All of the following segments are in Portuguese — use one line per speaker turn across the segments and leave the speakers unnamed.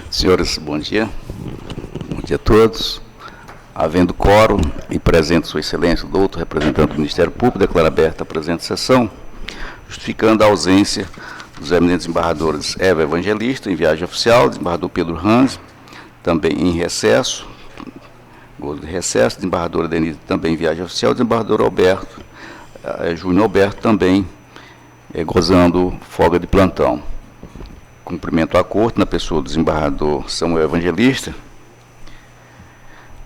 Senhores, bom dia. Bom dia a todos. Havendo quórum e presente Sua Excelência, o doutor representante do Ministério Público, declaro aberta a presente sessão, justificando a ausência dos eminentes embargadores Eva Evangelista, em viagem oficial, desembargador Pedro Ranz, também em recesso, gozo de recesso, desembargadora Denise, também em viagem oficial, desembargador Alberto, Júnior Alberto, também gozando folga de plantão. Cumprimento a corte, na pessoa do desembargador Samuel Evangelista,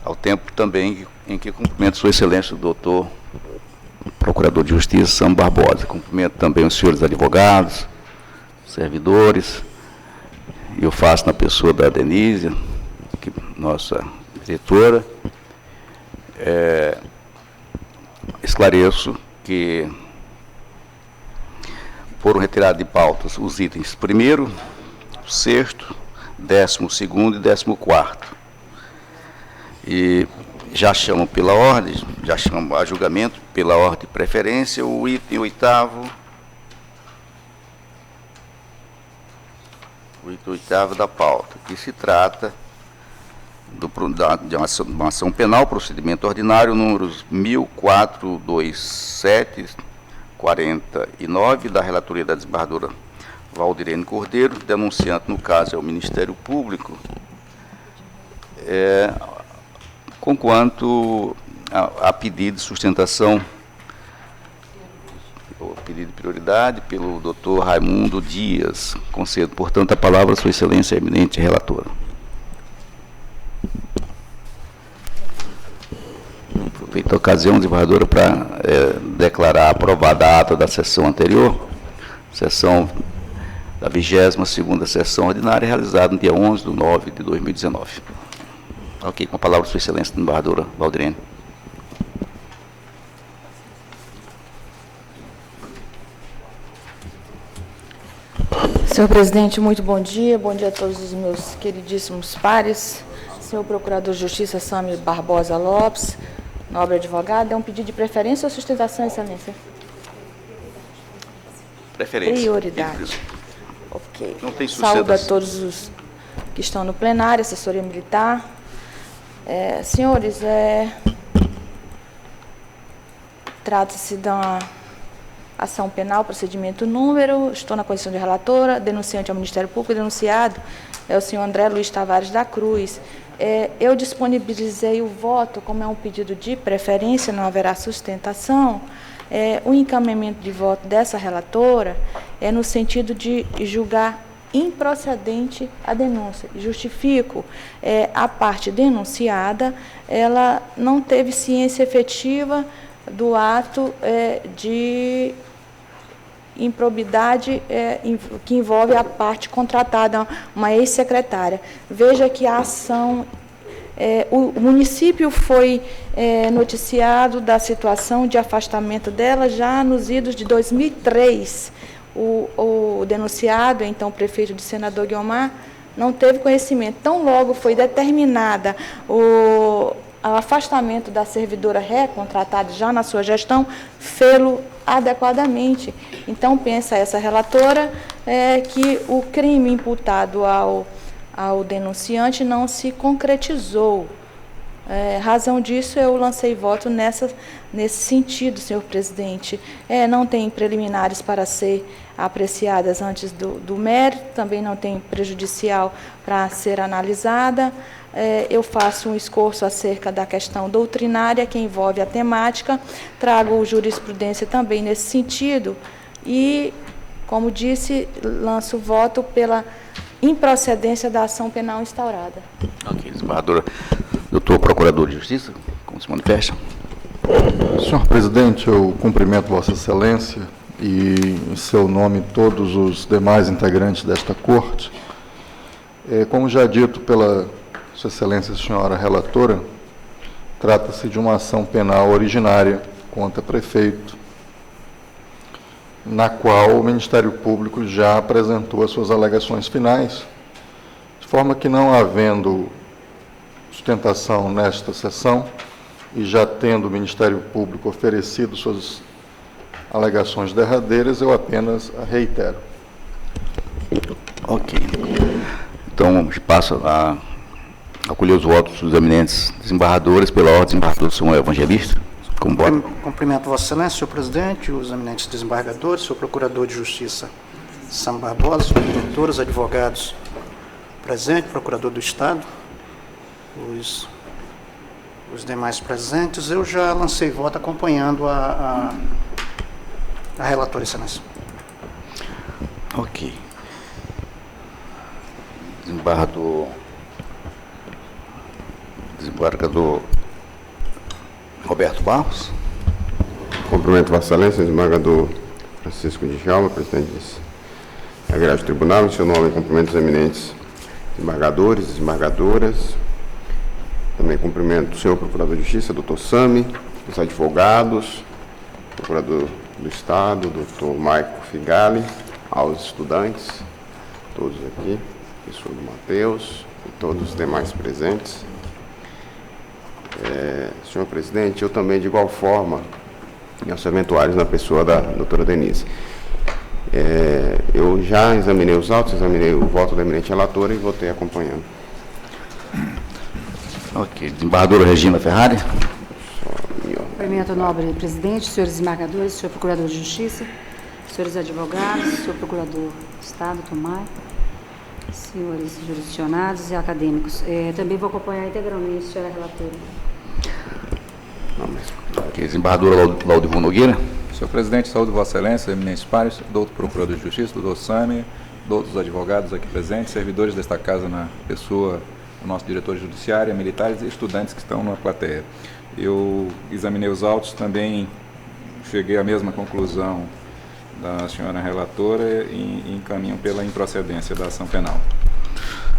ao tempo também em que cumprimento Sua Excelência o doutor Procurador de Justiça Sam Barbosa. Cumprimento também os senhores advogados, servidores, e eu faço na pessoa da Denise, nossa diretora. Esclareço que foram retirados de pautas os itens 1º, 6º, 12º e 14º. E já chamo pela ordem, já chamo a julgamento pela ordem de preferência o item 8º, da pauta, que se trata de uma ação penal, procedimento ordinário, números 1427-49, da relatoria da desembargadora Valdirene Cordeiro, denunciante, no caso, é o Ministério Público, conquanto a pedido de sustentação, o pedido de prioridade pelo doutor Raimundo Dias. Concedo, portanto, a palavra à Sua Excelência, a eminente relatora. Aproveito a ocasião, desembargadora, para declarar aprovada a ata da sessão anterior, sessão da 22ª sessão ordinária, realizada no dia 11/9/2019. Ok, com a palavra Sua Excelência, desembargadora Valdirene.
Senhor presidente, muito bom dia a todos os meus queridíssimos pares. Senhor Procurador de Justiça Sami Barbosa Lopes, nobre advogado, é um pedido de preferência ou sustentação, Excelência?
Preferência.
Prioridade. Ok.
Não tem
Saúdo a todos os que estão no plenário, assessoria militar. Senhores, trata-se de uma ação penal, procedimento número, estou na condição de relatora, denunciante ao Ministério Público, denunciado é o senhor André Luiz Tavares da Cruz. Eu disponibilizei o voto, como é um pedido de preferência, não haverá sustentação. O encaminhamento de voto dessa relatora é no sentido de julgar improcedente a denúncia. Justifico, a parte denunciada, ela não teve ciência efetiva do ato de improbidade que envolve a parte contratada, uma ex-secretária. Veja que a ação, o município foi noticiado da situação de afastamento dela já nos idos de 2003. O denunciado, então o prefeito de Senador Guiomar, não teve conhecimento. Tão logo foi determinada o afastamento da servidora recontratada já na sua gestão, fê-lo adequadamente. Então, pensa essa relatora que o crime imputado ao denunciante não se concretizou. Razão disso, eu lancei voto nesse sentido, senhor presidente. Não tem preliminares para ser apreciadas antes do mérito, também não tem prejudicial para ser analisada. Eu faço um esforço acerca da questão doutrinária que envolve a temática, trago jurisprudência também nesse sentido e, como disse, lanço voto pela improcedência da ação penal instaurada.
Ok, desembargadora. Doutor Procurador de Justiça, como se manifesta?
Senhor presidente, eu cumprimento Vossa Excelência e, em seu nome, todos os demais integrantes desta corte. Como já dito pela Sua Excelência, senhora relatora, trata-se de uma ação penal originária contra prefeito, na qual o Ministério Público já apresentou as suas alegações finais, de forma que, não havendo sustentação nesta sessão e já tendo o Ministério Público oferecido suas alegações derradeiras, eu apenas a reitero.
Ok. Então, passo a acolher os votos dos eminentes desembargadores pela ordem, desembargador Samuel Evangelista. Como voto?
Cumprimento Vossa Excelência, senhor presidente, os eminentes desembargadores, senhor procurador de Justiça Sam Barbosa, senhor diretores, advogados presentes, procurador do Estado, os demais presentes. Eu já lancei voto acompanhando a relatora, Excelência.
Ok. Desembargador Roberto Barros.
Cumprimento Vossa Excelência, desembargador Francisco de Djalma, presidente da grade do tribunal. Em seu nome, cumprimento os eminentes desembargadores, desembargadoras. Também cumprimento o senhor procurador de Justiça, doutor Sami, os advogados, procurador do Estado, doutor Maico Figali, aos estudantes, todos aqui, professor do Mateus e todos os demais presentes. Senhor presidente, eu também, de igual forma, e aos eventuários na pessoa da doutora Denise. Eu já examinei os autos, examinei o voto da eminente relatora e votei acompanhando.
Ok. Desembargadora Regina Ferrari.
Cumprimento, nobre presidente, senhores desembargadores, senhor procurador de Justiça, senhores advogados, senhor procurador do Estado, Tomai, senhores jurisdicionados e acadêmicos. Também vou acompanhar integralmente, senhora relatora.
Ok. Desembargadora Laudivon Nogueira.
Senhor presidente, saúde Vossa Excelência, eminentes pares, doutor procurador de Justiça, doutor Sami, doutos advogados aqui presentes, servidores desta casa na pessoa do nosso diretor judiciário, militares e estudantes que estão na plateia. Eu examinei os autos, também cheguei à mesma conclusão da senhora relatora e encaminho pela improcedência da ação penal.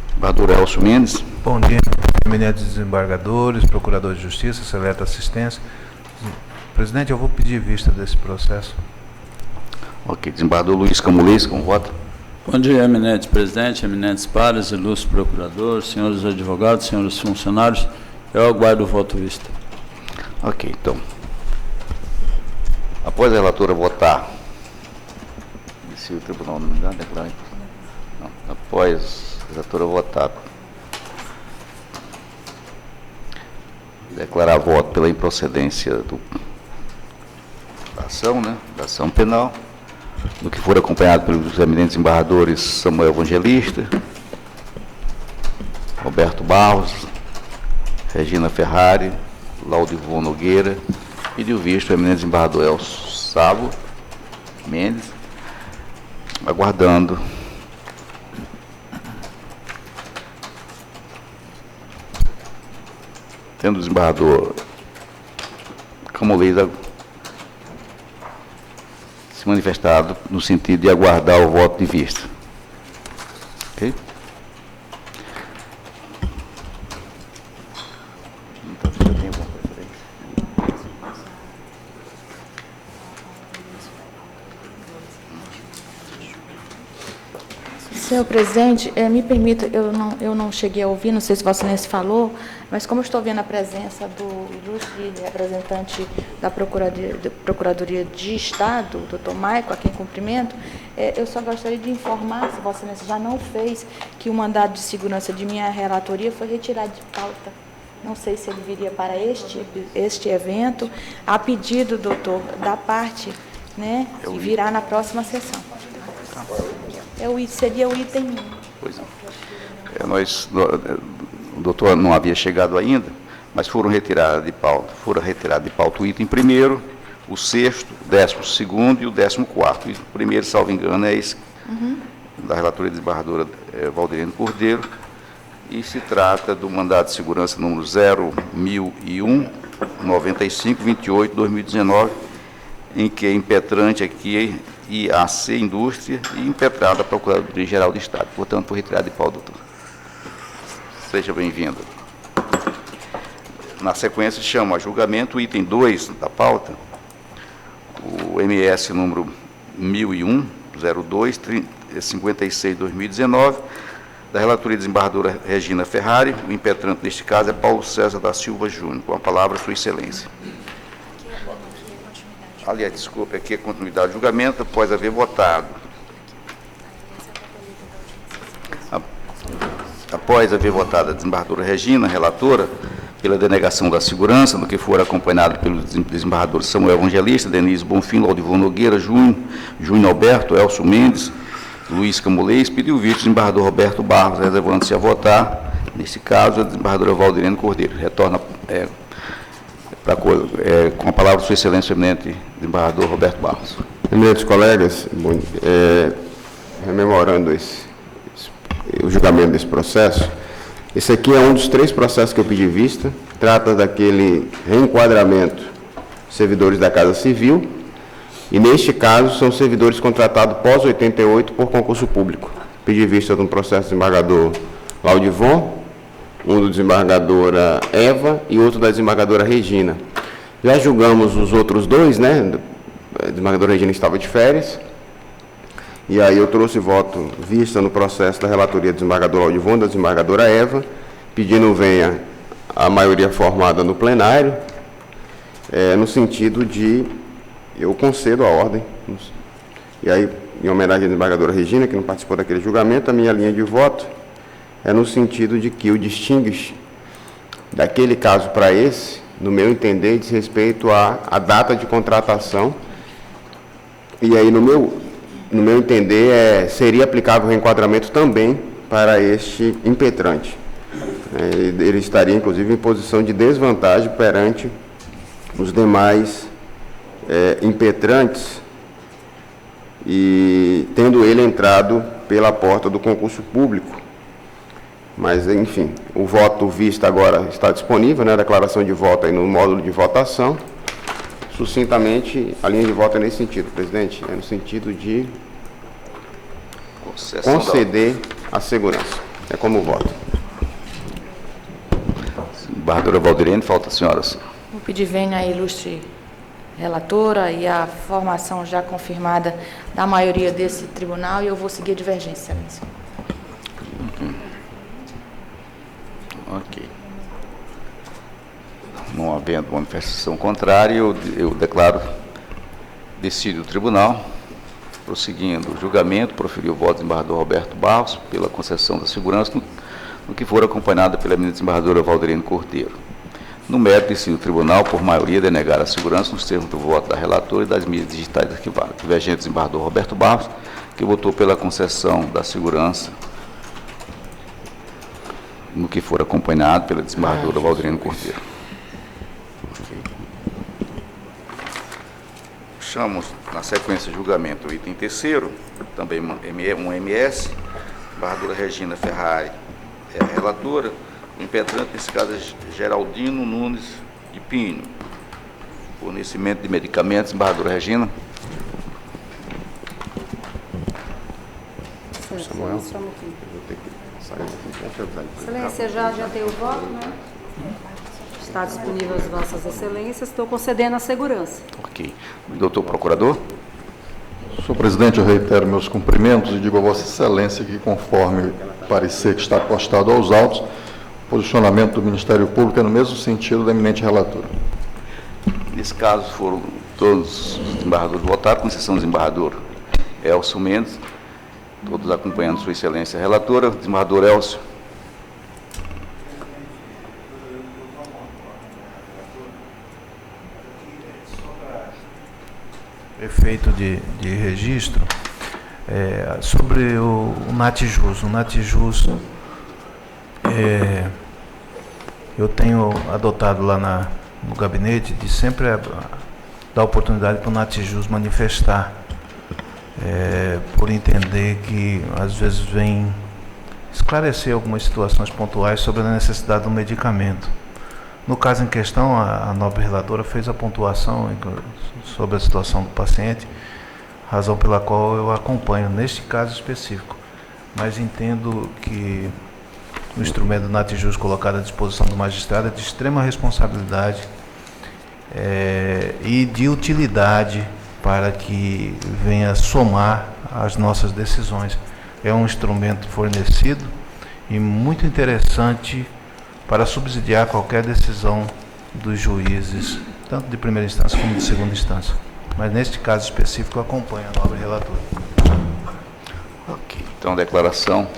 Desembargador Elcio Mendes.
Bom dia, eminentes desembargadores, procuradores de Justiça, seleta assistência. Presidente, eu vou pedir vista desse processo.
Ok. Desembargador Luiz Camulês, com voto.
Bom dia, eminente presidente, eminentes pares, ilustre procurador, senhores advogados, senhores funcionários. Eu aguardo o voto vista.
Ok, então. Após a relatora votar, se o tribunal não me dá, declarar. Não. Após a relatora votar, declarar voto pela improcedência da ação, né, da ação penal, do que for acompanhado pelos eminentes embargadores Samuel Evangelista, Roberto Barros, Regina Ferrari, Laudivon Nogueira, pediu visto o eminente desembargador Elcio Savo Mendes, aguardando tendo o desembargador Camulês se manifestado no sentido de aguardar o voto de vista. Ok?
Senhor presidente, me permita, eu não cheguei a ouvir, não sei se Vossa Excelência falou, mas como eu estou vendo a presença do ilustre representante da Procuradoria de Estado, o doutor Maico, a quem cumprimento, eu só gostaria de informar, se Vossa Excelência já não fez, que o mandado de segurança de minha relatoria foi retirado de pauta. Não sei se ele viria para este evento, a pedido, doutor, da parte, né, e virá na próxima sessão. Seria o item 1.
Pois não. O doutor não havia chegado ainda, mas foram retirados de pauta o item primeiro, o sexto, o 12º e o 14º. O primeiro, salvo engano, é esse, da relatoria desembargadora Valdirene Cordeiro, e se trata do mandado de segurança número 0.001-95-28-2019, em que é impetrante aqui IAC Indústria e impetrada a Procuradoria-Geral do Estado. Portanto, foi retirado de pauta, doutor. Seja bem-vindo. Na sequência, chama a julgamento o item 2 da pauta, o MS número 1001-02-56-2019, da relatoria desembargadora Regina Ferrari. O impetrante, neste caso, é Paulo César da Silva Júnior. Com a palavra, Sua Excelência. Aliás, desculpe, aqui é continuidade do julgamento após haver votado Após haver votado a desembargadora Regina, relatora, pela denegação da segurança, no que for acompanhado pelos desembargadores Samuel Evangelista, Denise Bonfim, Laudivon Nogueira, Júnior Alberto, Elcio Mendes, Luiz Camulês, pediu visto o desembargador Roberto Barros, reservando-se a votar, nesse caso, a desembargadora Valdirene Cordeiro. Retorna com a palavra Sua Excelência, eminente desembargador Roberto Barros.
Eminentes colegas, rememorando o julgamento desse processo, esse aqui é um dos 3 processos que eu pedi vista, trata daquele reenquadramento de servidores da Casa Civil, e neste caso são servidores contratados pós-88 por concurso público. Pedi vista de um processo do desembargador Laudivon, um do desembargadora Eva e outro da desembargadora Regina. Já julgamos os outros 2, né? A desembargadora Regina estava de férias, e aí eu trouxe voto vista no processo da relatoria do desembargador Laudivon, da desembargadora Eva, pedindo venha a maioria formada no plenário, no sentido de eu concedo a ordem. E aí, em homenagem à desembargadora Regina, que não participou daquele julgamento, a minha linha de voto é no sentido de que o distingue daquele caso para esse, no meu entender, diz respeito à data de contratação. E aí, no meu entender, seria aplicável o reenquadramento também para este impetrante. Ele estaria, inclusive, em posição de desvantagem perante os demais impetrantes, e tendo ele entrado pela porta do concurso público. Mas, enfim, o voto visto agora está disponível, né? A declaração de voto aí no módulo de votação. Sucintamente, a linha de voto é nesse sentido, presidente, no sentido de conceder a segurança. É como voto.
Desembargadora Valdirene, falta as senhoras.
Vou pedir venha a ilustre relatora e a formação já confirmada da maioria desse tribunal, e eu vou seguir a divergência, excelência.
Ok. Não havendo manifestação contrária, eu declaro decidido o tribunal. Prosseguindo o julgamento, proferiu o voto do desembargador Roberto Barros pela concessão da segurança, no que for acompanhada pela eminente desembargadora Valdirene Cordeiro. No mérito, decide o tribunal, por maioria, denegar a segurança nos termos do voto da relatora e das mídias digitais arquivadas. Divergente desembargador Roberto Barros, que votou pela concessão da segurança, no que for acompanhado pela desembargadora Valdirene Cordeiro. Puxamos, na sequência de julgamento, o item 3º, também um MS, desembargadora Regina Ferrari é a relatora, o impetrante, nesse caso, é Geraldino Nunes de Pinho. Fornecimento de medicamentos, desembargadora Regina.
Samuel.
Excelência, já adiantei o voto, né? Está disponível às vossas excelências, estou concedendo a segurança.
Ok. Doutor Procurador.
Senhor presidente, eu reitero meus cumprimentos e digo a Vossa Excelência que, conforme o parecer que está postado aos autos, o posicionamento do Ministério Público é no mesmo sentido da eminente relatora.
Nesse caso, foram todos os desembargadores votados, com exceção do desembargador Elcio Mendes, todos acompanhando Sua Excelência a relatora. Desembargador Elcio.
Efeito de registro, sobre o NATJUS. O NATJUS, eu tenho adotado lá no gabinete de sempre dar oportunidade para o NATJUS manifestar, por entender que às vezes vem esclarecer algumas situações pontuais sobre a necessidade do medicamento. No caso em questão, a nobre relatora fez a pontuação sobre a situação do paciente, razão pela qual eu acompanho neste caso específico. Mas entendo que o instrumento do NATJUS colocado à disposição do magistrado é de extrema responsabilidade e de utilidade para que venha somar as nossas decisões. É um instrumento fornecido e muito interessante para subsidiar qualquer decisão dos juízes, tanto de primeira instância como de segunda instância. Mas neste caso específico eu acompanho a nobre relatora.
Ok. Então, a declaração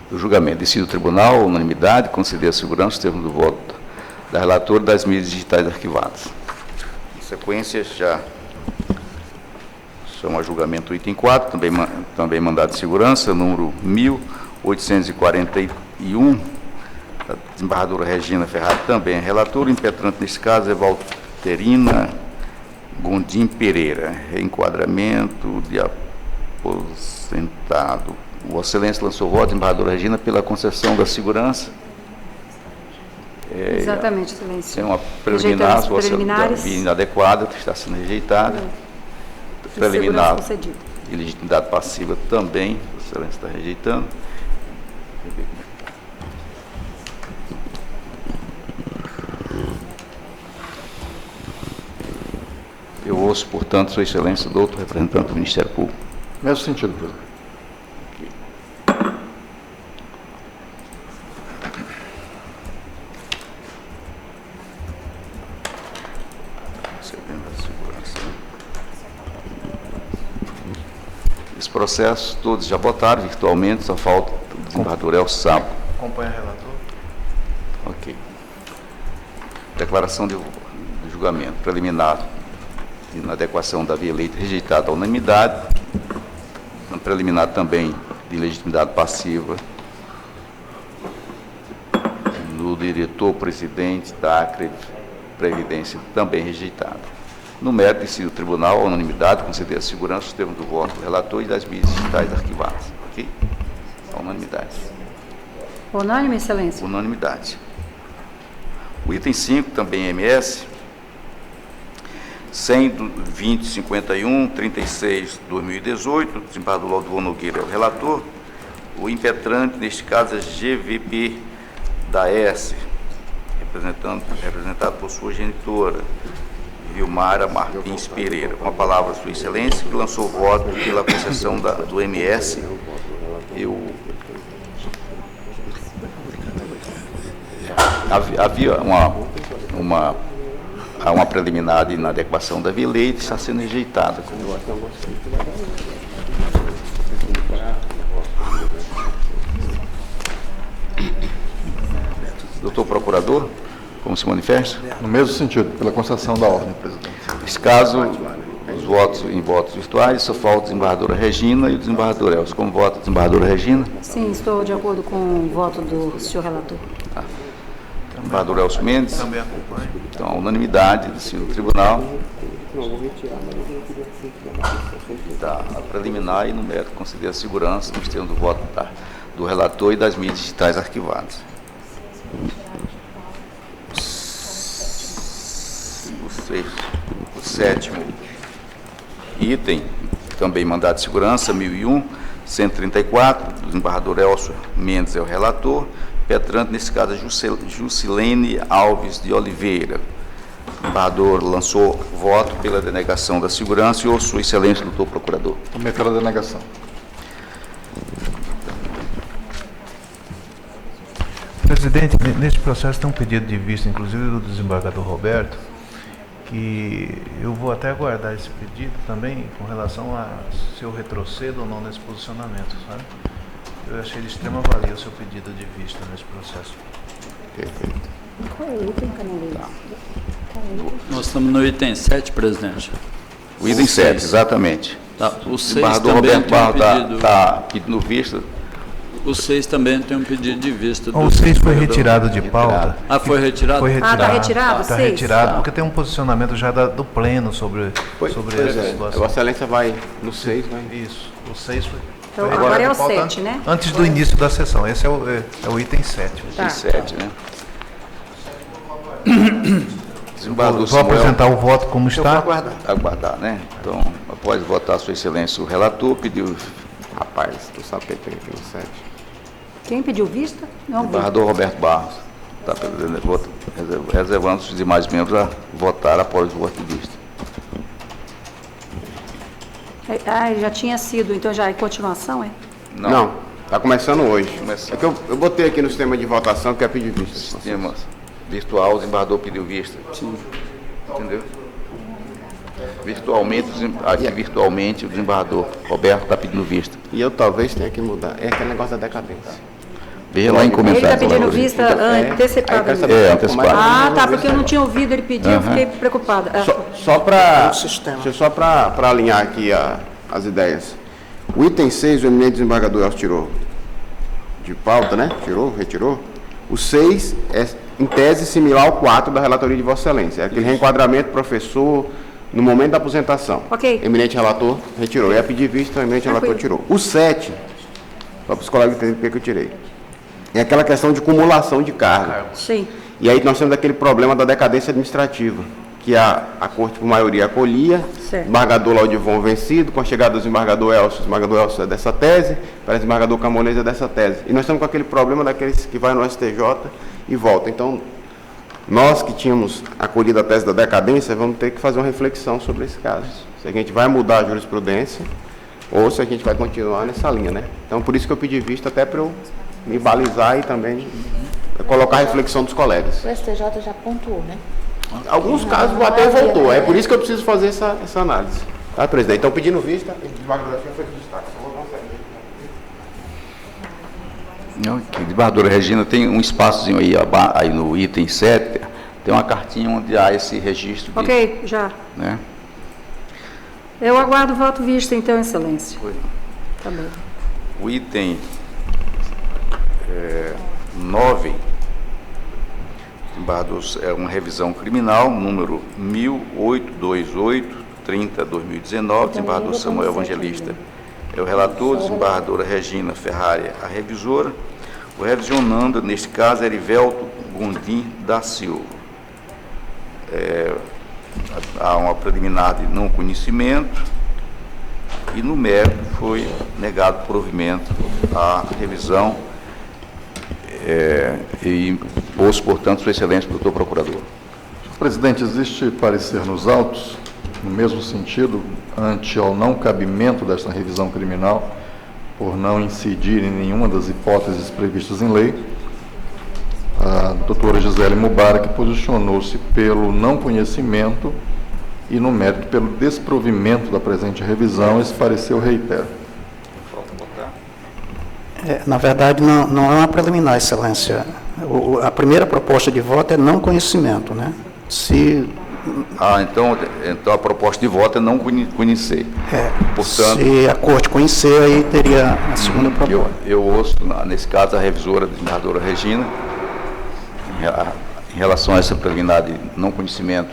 do julgamento. Decide o tribunal, unanimidade, conceder a segurança os termos do voto da relatora e das mídias digitais arquivadas. Em sequência, já chama a julgamento o item 4, também mandado de segurança, número 1841, da desembargadora Regina Ferrari, também é relatora. O impetrante, neste caso, é Valterina Gondim Pereira. Reenquadramento de aposentado. Vossa Excelência lançou voto, desembargadora Regina, pela concessão da segurança.
Exatamente, Excelência.
Tem uma preliminar,
preliminares.
Inadequada, que está sendo rejeitada. Preliminar,
concedida.
ilegitimidade passiva também, Vossa Excelência está rejeitando. Eu ouço, portanto, Sua Excelência, doutor representante do Ministério Público.
Mesmo sentido, presidente.
Esse processo, todos já votaram virtualmente, só falta o desembargador Elcio Sabo.
Acompanha o relator.
Ok. Declaração de julgamento preliminar de inadequação da via eleita rejeitada à unanimidade. Preliminar também de legitimidade passiva no diretor-presidente da Acre Previdência, também rejeitado. No mérito, decide o tribunal, a unanimidade, conceder a segurança os termos do voto do relator e das mídias digitais arquivadas. Ok? A unanimidade.
Unânime, Excelência.
Unanimidade. O item 5, também MS, 100-2051, 36/2018, desembargador Laudivon Nogueira é o relator. O impetrante, neste caso, é GVP da S, representado por sua genitora, Vilmara Martins Pereira. Com a palavra, Sua Excelência, que lançou voto pela concessão do MS. Havia uma preliminar de inadequação da via eleita, está sendo rejeitada. Doutor Procurador, como se manifesta?
No mesmo sentido, pela concessão da ordem, presidente.
Nesse caso, os votos em votos virtuais, só falta a desembargadora Regina e o desembargador Elcio. Como vota a desembargadora Regina?
Sim, estou de acordo com o voto do senhor relator.
Desembargador Elcio Mendes?
Também acompanha.
Então, a unanimidade do tribunal. Da preliminar e no mérito conceder a segurança nos termos do voto do relator e das mídias digitais arquivadas. O sétimo item, também mandado de segurança, 1001, 134, do desembargador Elcio Mendes é o relator. Petrante, nesse caso, é Jusilene Alves de Oliveira. O desembargador lançou voto pela denegação da segurança e ouço Sua Excelência, doutor Procurador.
Também pela denegação.
Presidente, nesse processo tem um pedido de vista, inclusive do desembargador Roberto, que eu vou até aguardar esse pedido também com relação a se eu retrocedo ou não nesse posicionamento, sabe? Eu achei de extrema valia o seu pedido de vista nesse processo.
Perfeito.
Qual é o item, Canelê?
Nós estamos no item 7, presidente.
O item 7, exatamente.
Tá, o 6
desembargador
também
Roberto
tem um
Barro
pedido.
está pedindo vista.
O 6 também tem um pedido de vista.
O 6 foi retirado de pauta.
Ah, foi retirado?
Foi retirado.
Ah, tá retirado,
Está
6?
retirado, porque tem um posicionamento já do Pleno sobre essa situação.
Vossa Excelência vai no 6, vai.
Isso, o 6 foi.
Então,
foi
agora é o
retirado de pauta
7, né?
Antes do início da sessão. Esse é o item 7.
Item 7, né?
Vou apresentar o voto como está.
Aguardar, né? Então, após votar, Sua Excelência, o relator pediu.
Rapaz, tu sabe que tem aqui no 7.
Quem pediu vista? Não vi.
Desembargador Roberto Barros está reservando os demais membros a votar após o voto de vista.
Ah, já tinha sido, então já é continuação, é?
Não, está começando hoje.
Começando.
É que eu botei aqui no sistema de votação que é pedir vista.
Sistema virtual, o desembargador pediu vista. Sim. Entendeu? Virtualmente, o desembargador Roberto está pedindo vista.
E eu talvez tenha que mudar. É aquele negócio da decadência.
Veja lá em
Ele
comentários.
está pedindo
relator.
vista
Aí eu
antecipada.
quero saber
É,
um pouco mais
antecipado.
Ah,
do-
tá, porque eu não tinha ouvido ele pedir, eu fiquei preocupada. Ah,
Só para
o sistema.
alinhar aqui as ideias. O item 6, o eminente desembargador Elcio tirou de pauta, né? Retirou. O 6 é, em tese, similar ao 4 da relatoria de Vossa Excelência. É aquele reenquadramento professor no momento da aposentação.
Ok.
Eminente relator retirou. Eu ia pedir vista, o eminente relator tirou. O 7, só para os colegas entenderem por que eu tirei, é aquela questão de cumulação de cargo.
sim.
E aí nós temos aquele problema da decadência administrativa, que a Corte, por maioria, acolhia,
Certo.
desembargador Laudivon vencido, com a chegada do desembargador Elcio é dessa tese, parece desembargador Camolês é dessa tese. E nós estamos com aquele problema daqueles que vai no STJ e volta. Então, nós que tínhamos acolhido a tese da decadência, vamos ter que fazer uma reflexão sobre esse caso. Se a gente vai mudar a jurisprudência ou se a gente vai continuar nessa linha, né? Então, por isso que eu pedi vista, até para eu me balizar e também colocar a reflexão dos colegas.
O STJ já pontuou, né?
Alguns casos até voltou, é por isso que eu preciso fazer essa análise. Tá, presidente? Então, pedindo vista, o desembargador foi destaque. Só vou dar uma saída.
Não, aqui, desembargadora Regina, tem um espaçozinho aí no item 7, tem uma cartinha onde há esse registro.
Ok, já.
Né?
Eu aguardo o voto visto, então, Excelência.
Foi.
Tá bom.
O item 9, desembargador, é uma revisão criminal, número 1828-30-2019, desembargador Samuel Evangelista é o relator, desembargadora Regina Ferrari, a revisora. O revisionando, neste caso, é Erivelto Gondim da Silva. Há uma preliminar de não conhecimento e, no mérito, foi negado provimento à revisão e ouço, portanto, Sua Excelência, doutor Procurador.
Senhor presidente, existe parecer nos autos, no mesmo sentido, ante ao não cabimento desta revisão criminal, por não incidir em nenhuma das hipóteses previstas em lei. A doutora Gisele Mubarak posicionou-se pelo não conhecimento e, no mérito, pelo desprovimento da presente revisão. Esse parecer eu reitero.
Na verdade, não é uma preliminar, Excelência. A primeira proposta de voto é não conhecimento, né?
Então a proposta de voto é não conhecer. Portanto,
se a Corte conhecer, aí teria a segunda proposta.
eu ouço, nesse caso, a revisora, a desembargadora Regina, em relação a essa preliminar de não conhecimento.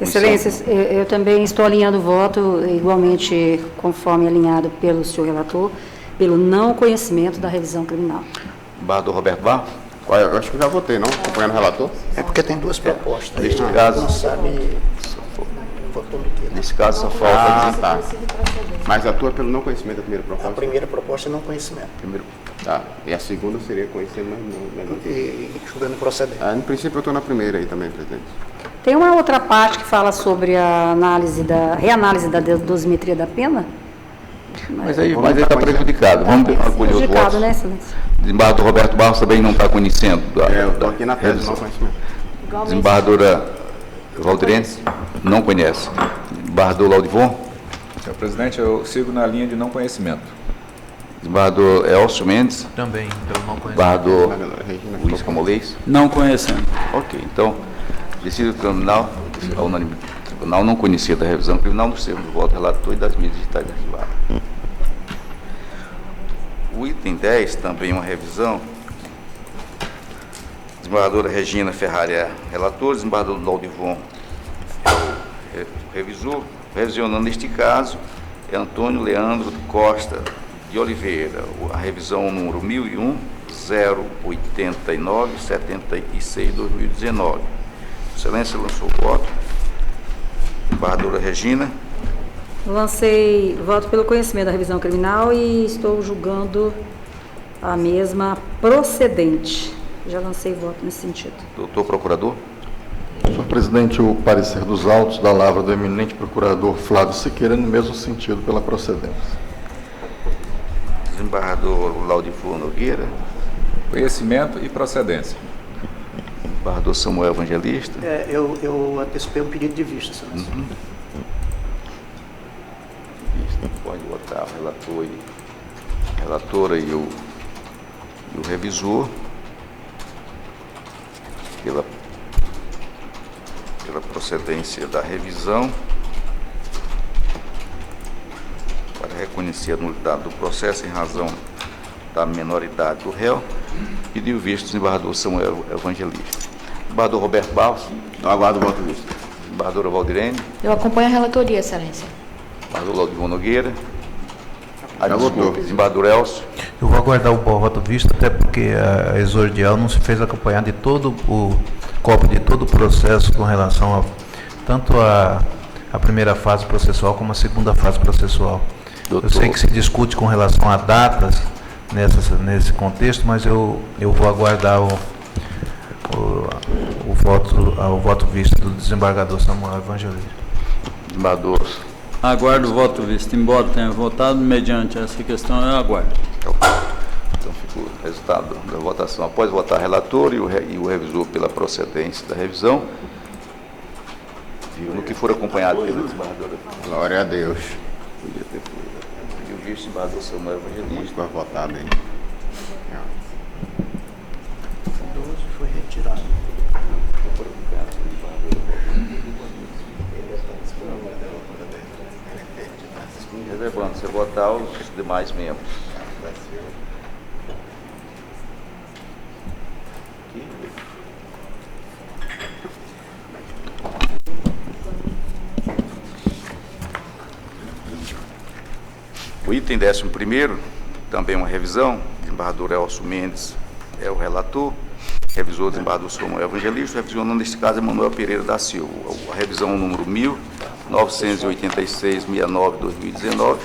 Excelências, eu também estou alinhando o voto, igualmente conforme alinhado pelo senhor relator, pelo não conhecimento da revisão criminal.
Desembargador Roberto Barros?
Eu acho que já votei, não? Acompanhando o relator?
É porque tem duas propostas.
Neste caso,
não sabe, votou no quê?
nesse caso só falta dizer.
Tá. Mas atua pelo não conhecimento da primeira
A
proposta?
primeira proposta é não conhecimento.
Primeiro,
Tá. E a segunda seria conhecendo, mas não.
E julgando procedente.
No princípio, eu estou na primeira aí também, presidente.
Tem uma outra parte que fala sobre a reanálise da dosimetria da pena?
mas aí está prejudicado. Vamos acolher os
Prejudicado,
votos.
né, Excelência?
Desembargador Roberto Barros também não está conhecendo.
Eu estou aqui na tese do não conhecimento.
Desembargadora Valdirense não conhece. Desembargador Laudivon?
Senhor presidente, eu sigo na linha de não conhecimento.
Desembargador Elcio Mendes?
Também, eu não conheço.
Desembargador
Regina,
Luiz Camolês?
Não conhecendo.
Ok, então, decido criminal, a unanimidade. O tribunal não conhecia da revisão criminal nos termos do voto relator e das medidas digitais arquivadas. O item 10, também uma revisão. Desembargadora Regina Ferrari é relator, desembargador Laudivon é o revisor. Revisionando neste caso é Antônio Leandro Costa de Oliveira, a revisão número 1001-089-76-2019. Excelência lançou o voto. Desembargadora Regina.
Lancei voto pelo conhecimento da revisão criminal e estou julgando a mesma procedente. Já lancei voto nesse sentido.
Doutor Procurador.
Senhor presidente, o parecer dos autos da lavra do eminente procurador Flávio Siqueira no mesmo sentido pela procedência.
Desembargador Laudivon Nogueira.
Conhecimento e procedência.
Desembargador Samuel Evangelista.
Eu antecipei um pedido de vista, Excelência.
Pode votar o relator e a relatora e o do revisor pela procedência da revisão para reconhecer a nulidade do processo em razão da menoridade do réu, pediu visto o desembargador Samuel Evangelista. Desembargador Roberto Barros.
Não aguardo o voto visto.
Desembargadora Valdirene.
Eu acompanho a relatoria, excelência.
Desembargador Laudivon Nogueira.
Já votou.
Desembargador Elcio.
Eu vou aguardar o voto visto, até porque a exordial não se fez acompanhar de todo o cópia de todo o processo com relação a tanto a primeira fase processual como a segunda fase processual.
Doutor.
Eu sei que se discute com relação a datas nesse contexto, mas eu vou aguardar o voto visto do desembargador Samuel Evangelista.
Desembargador.
Aguardo o voto visto. Embora tenha votado, mediante essa questão, eu aguardo.
Então fica o resultado da votação. Após votar relator e o revisor pela procedência da revisão, viu, no que for acompanhado pela desembargadora.
Glória a Deus.
E o vice-desembargador Samuel Evangelista.
Foi votado aí.
O 12 foi retirado.
Reservando, você votar os demais membros. O item 11º, também uma revisão, o desembargador Elcio Mendes é o relator, revisor o desembargador Samuel Evangelista, revisionando neste caso Emanuel Pereira da Silva. A revisão número 1986-69-2019.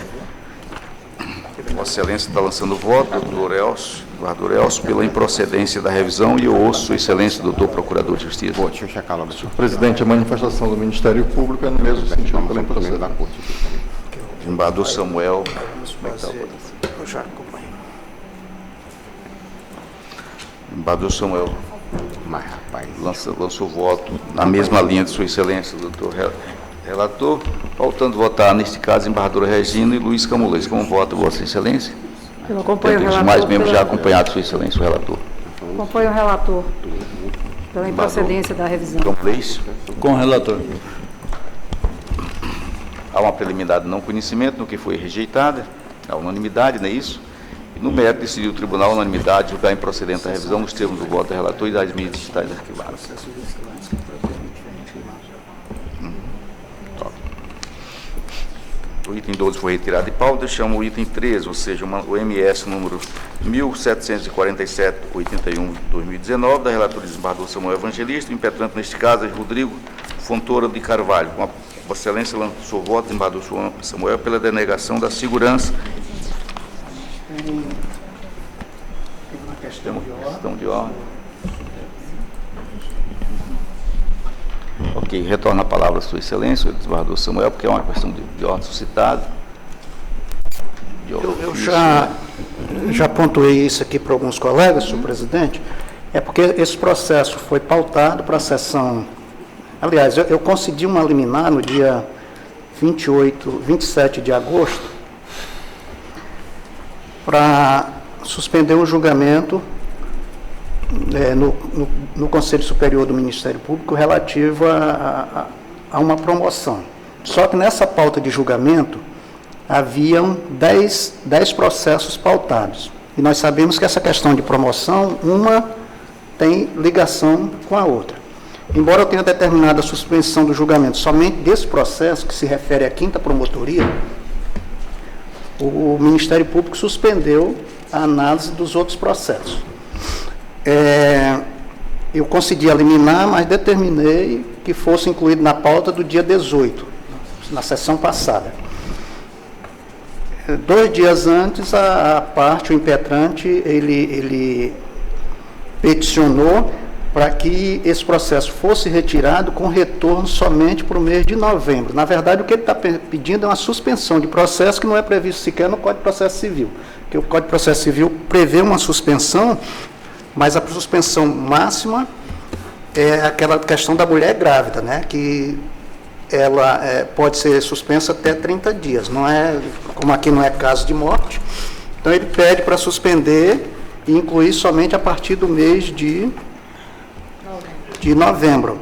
Vossa Excelência está lançando o voto, desembargador Elcio, pela improcedência da revisão, e eu ouço Sua Excelência, doutor Procurador de Justiça.
Pô, deixa eu checar logo.
Senhor presidente, a manifestação do Ministério Público é no mesmo sentido pela improcedência
da corte.
Desembargador Samuel.
Eu já acompanhei.
Desembargador Samuel
Mas, rapaz,
lançou o voto na mesma linha de Sua Excelência, doutor relator, faltando votar, neste caso, desembargadora Regina e Luiz Camulês. Como vota, Vossa Excelência?
Eu acompanho o
Tem os
relator.
demais membros já acompanhados, Sua Excelência, o relator.
Acompanho o relator pela improcedência da revisão.
Camulês.
Com o relator.
Há uma preliminar de não conhecimento no que foi rejeitada, a unanimidade, não é isso? E no mérito decidiu o tribunal, a unanimidade, julgar improcedente a revisão nos termos do voto do relator e das mídias digitais arquivadas. O item 12 foi retirado de pauta, deixamos o item 13, ou seja, o MS número 1747-81-2019, da relatora desembargador Samuel Evangelista, impetrante neste caso é Rodrigo Fontoura de Carvalho. Com a Vossa Excelência lançou o voto, desembargador Samuel, pela denegação da segurança. Questão de ordem. Ok, retorna a palavra a Sua Excelência, o desembargador Samuel, porque é uma questão de ordem suscitada.
Eu já pontuei isso aqui para alguns colegas, senhor presidente, é porque esse processo foi pautado para a sessão. Aliás, eu concedi uma liminar no dia 27 de agosto para suspender o julgamento no Conselho Superior do Ministério Público relativo a uma promoção. Só que nessa pauta de julgamento haviam 10 processos pautados. E nós sabemos que essa questão de promoção, uma tem ligação com a outra. Embora eu tenha determinado a suspensão do julgamento somente desse processo, que se refere à 5ª Promotoria, o Ministério Público suspendeu a análise dos outros processos. Eu concedi a liminar, mas determinei que fosse incluído na pauta do dia 18, na sessão passada. 2 dias antes, a parte, o impetrante, ele peticionou para que esse processo fosse retirado com retorno somente para o mês de novembro. Na verdade, o que ele está pedindo é uma suspensão de processo que não é previsto sequer no Código de Processo Civil. Porque o Código de Processo Civil prevê uma suspensão, mas a suspensão máxima é aquela questão da mulher grávida, né? Que ela pode ser suspensa até 30 dias. Não é, como aqui não é caso de morte, então ele pede para suspender e incluir somente a partir do mês de novembro.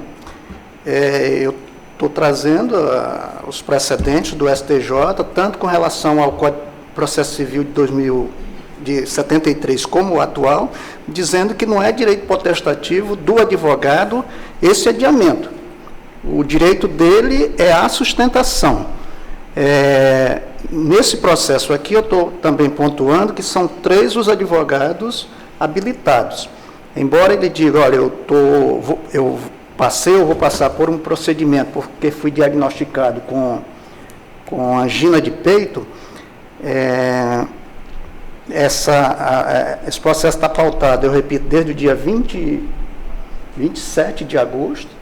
Eu estou trazendo os precedentes do STJ, tanto com relação ao Código de Processo Civil de 73 como o atual, dizendo que não é direito potestativo do advogado esse adiamento. O direito dele é a sustentação. Nesse processo aqui, eu estou também pontuando que são 3 os advogados habilitados. Embora ele diga, olha, eu vou passar por um procedimento porque fui diagnosticado com angina de peito, esse processo está pautado, eu repito, desde o dia 27 de agosto,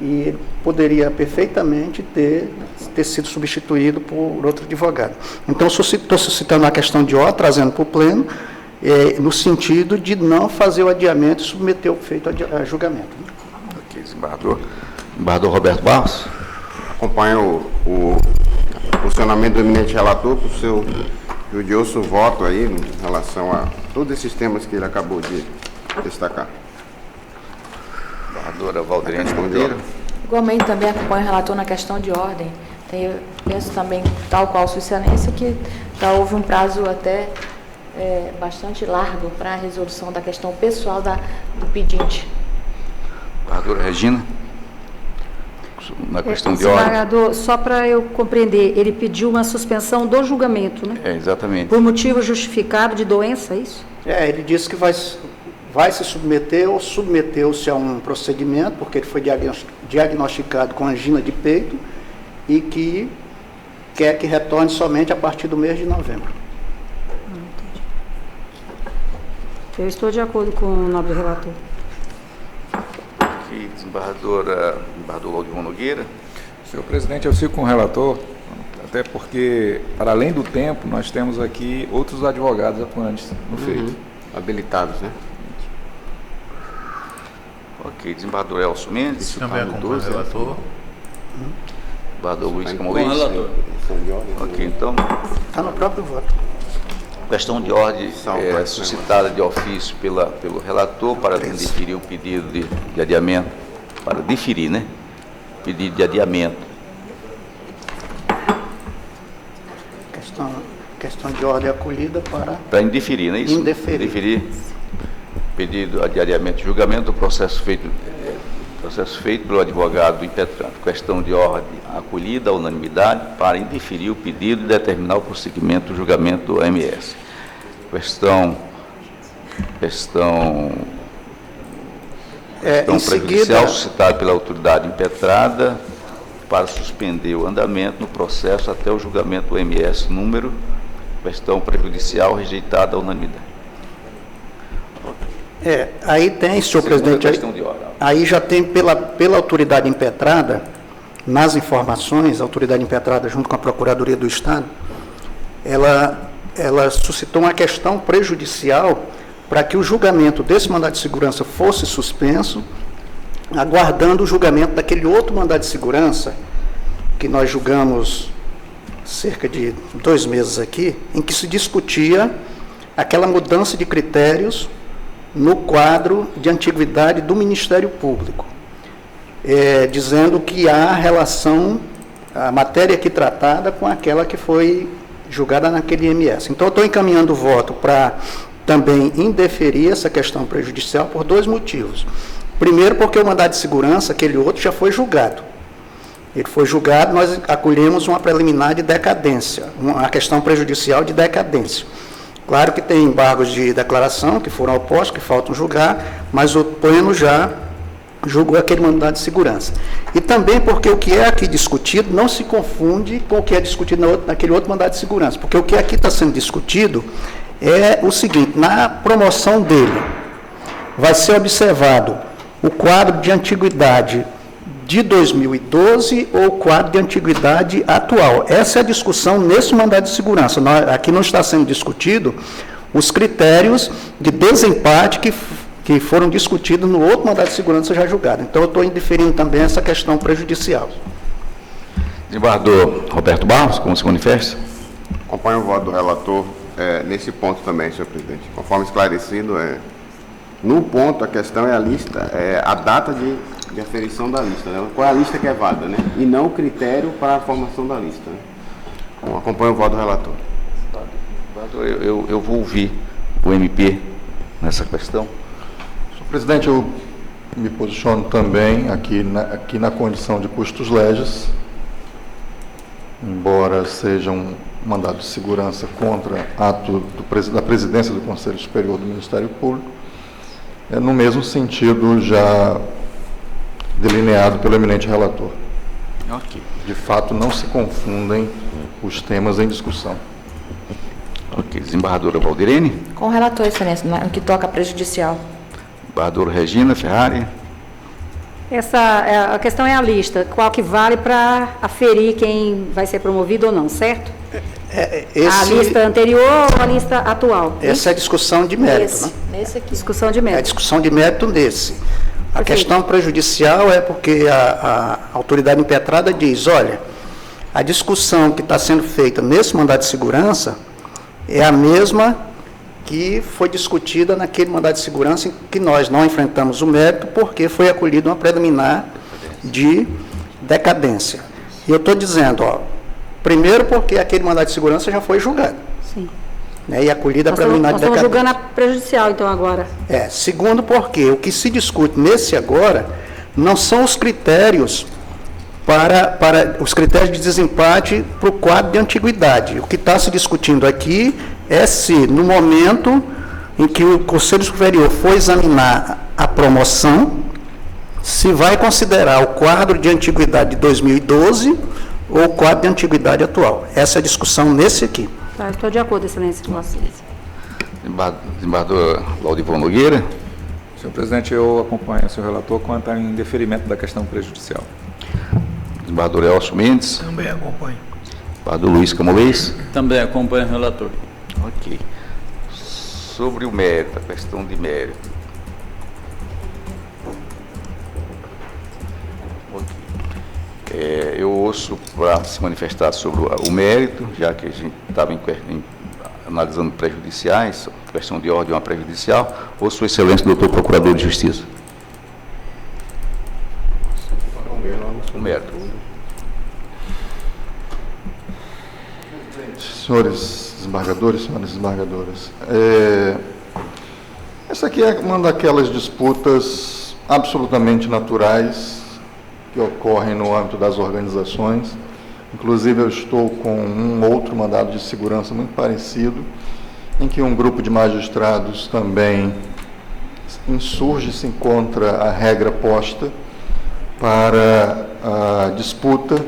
e ele poderia perfeitamente ter sido substituído por outro advogado. Então, estou suscitando a questão de ordem, trazendo para o pleno, no sentido de não fazer o adiamento e submeter o feito a julgamento.
Ok, desembargador. Desembargador Roberto Barros.
Acompanho o funcionamento do eminente relator por seu judicioso voto aí em relação a todos esses temas que ele acabou de destacar.
Desembargadora Valderiane Monteiro.
Igualmente também acompanho o relator na questão de ordem. Eu penso também, tal qual Sua Excelência, que já houve um prazo até bastante largo para a resolução da questão pessoal do pedinte.
Desembargadora Regina. Na questão de ordem.
Desembargador, só para eu compreender, ele pediu uma suspensão do julgamento, né?
Exatamente.
Por motivo justificado de doença, é isso?
Ele disse que vai se submeter ou submeteu-se a um procedimento, porque ele foi diagnosticado com angina de peito e que quer que retorne somente a partir do mês de novembro.
Entendi. Eu estou de acordo com o nobre relator.
Aqui, desembargador Laudion Nogueira.
Senhor presidente, eu sigo com o relator, até porque, para além do tempo, nós temos aqui outros advogados atuantes no feito.
Habilitados, né?
Ok, desembargador Elcio Mendes.
Também acompanho o relator.
Desembargador Luiz
Com o
Camões.
relator.
Ok, então,
Está no próprio voto.
questão de ordem suscitada de ofício pelo relator para deferir o pedido de adiamento, para deferir, né? Pedido de adiamento.
Questão de ordem acolhida
Para indeferir, não é isso?
Indeferir.
Pedido de adiamento de julgamento do processo feito pelo advogado impetrante. Questão de ordem acolhida à unanimidade para indeferir o pedido e determinar o prosseguimento do julgamento do MS. Questão prejudicial suscitada pela autoridade impetrada para suspender o andamento no processo até o julgamento do MS número. Questão prejudicial rejeitada à unanimidade.
Aí tem, senhor presidente, aí já tem pela autoridade impetrada, nas informações, a autoridade impetrada junto com a Procuradoria do Estado, ela suscitou uma questão prejudicial para que o julgamento desse mandado de segurança fosse suspenso, aguardando o julgamento daquele outro mandado de segurança, que nós julgamos cerca de 2 meses aqui, em que se discutia aquela mudança de critérios no quadro de antiguidade do Ministério Público, dizendo que há relação, a matéria aqui tratada com aquela que foi julgada naquele IMS. Então, eu estou encaminhando o voto para também indeferir essa questão prejudicial por 2 motivos. Primeiro, porque o mandado de segurança, aquele outro, já foi julgado. Ele foi julgado, nós acolhemos uma preliminar de decadência, uma questão prejudicial de decadência. Claro que tem embargos de declaração que foram opostos, que faltam julgar, mas o pleno já julgou aquele mandado de segurança. E também porque o que é aqui discutido não se confunde com o que é discutido naquele outro mandado de segurança, porque o que aqui está sendo discutido é o seguinte: na promoção dele vai ser observado o quadro de antiguidade de 2012 ou o quadro de antiguidade atual. Essa é a discussão nesse mandado de segurança. Aqui não está sendo discutido os critérios de desempate que foram discutidos no outro mandado de segurança já julgado. Então, eu estou indeferindo também essa questão prejudicial.
Desembargador Roberto Barros, como se manifesta?
Acompanho o voto do relator nesse ponto também, senhor presidente. Conforme esclarecido, no ponto a questão é a lista, a data de aferição da lista, né? Qual é a lista que é válida, né? E não o critério para a formação da lista, né? Então, acompanho o voto do relator.
Eu vou ouvir o MP nessa questão.
Senhor presidente, eu me posiciono também aqui na condição de custos legis, embora seja um mandado de segurança contra ato da presidência do Conselho Superior do Ministério Público, no mesmo sentido já delineado pelo eminente relator.
Ok.
De fato, não se confundem os temas em discussão.
Ok. Desembargadora Valdirene.
Com o relator, excelência, no que toca a prejudicial.
Desembargadora Regina Ferrari.
A questão é a lista, qual que vale para aferir quem vai ser promovido ou não, certo? A lista anterior ou a lista atual?
Essa é a discussão de mérito, né?
Nesse aqui.
Discussão de
É a
mérito.
discussão de mérito nesse. A questão prejudicial é porque a autoridade impetrada diz, olha, a discussão que está sendo feita nesse mandado de segurança é a mesma que foi discutida naquele mandado de segurança em que nós não enfrentamos o mérito porque foi acolhida uma preliminar de decadência. E eu estou dizendo, primeiro porque aquele mandado de segurança já foi julgado.
Sim.
Né, e acolhida a
Nós
preliminar de
estamos
decadência.
julgando a prejudicial, então, agora.
Segundo porque o que se discute nesse agora não são os critérios para os critérios de desempate para o quadro de antiguidade. O que está se discutindo aqui é se, no momento em que o Conselho Superior for examinar a promoção, se vai considerar o quadro de antiguidade de 2012 ou o quadro de antiguidade atual. Essa é a discussão nesse aqui.
Tá, estou de acordo, excelência, com vocês.
Desembargador Laudivon Nogueira.
Senhor presidente, eu acompanho o senhor relator quanto ao indeferimento da questão prejudicial.
Desembargador Elcio Mendes.
Também acompanho.
Desembargador Luiz Camolês.
Também acompanho o relator.
Ok. Sobre o mérito, a questão de mérito. Eu ouço para se manifestar sobre o mérito, já que a gente estava analisando prejudiciais, questão de ordem prejudicial, ouço Sua Excelência, doutor Procurador de Justiça. O mérito.
Senhores desembargadores, senhoras desembargadoras, essa aqui é uma daquelas disputas absolutamente naturais que ocorrem no âmbito das organizações. Inclusive, eu estou com um outro mandado de segurança muito parecido, em que um grupo de magistrados também insurge-se contra a regra posta para a disputa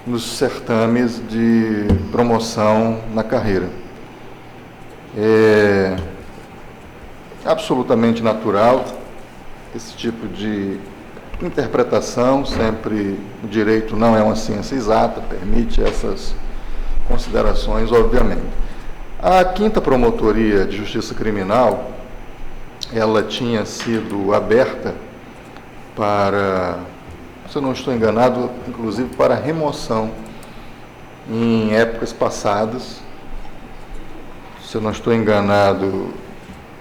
nos certames de promoção na carreira. É absolutamente natural esse tipo de interpretação, sempre o direito não é uma ciência exata, permite essas considerações, obviamente. A 5ª Promotoria de Justiça Criminal, ela tinha sido aberta para, se eu não estou enganado, inclusive para remoção em épocas passadas, se eu não estou enganado,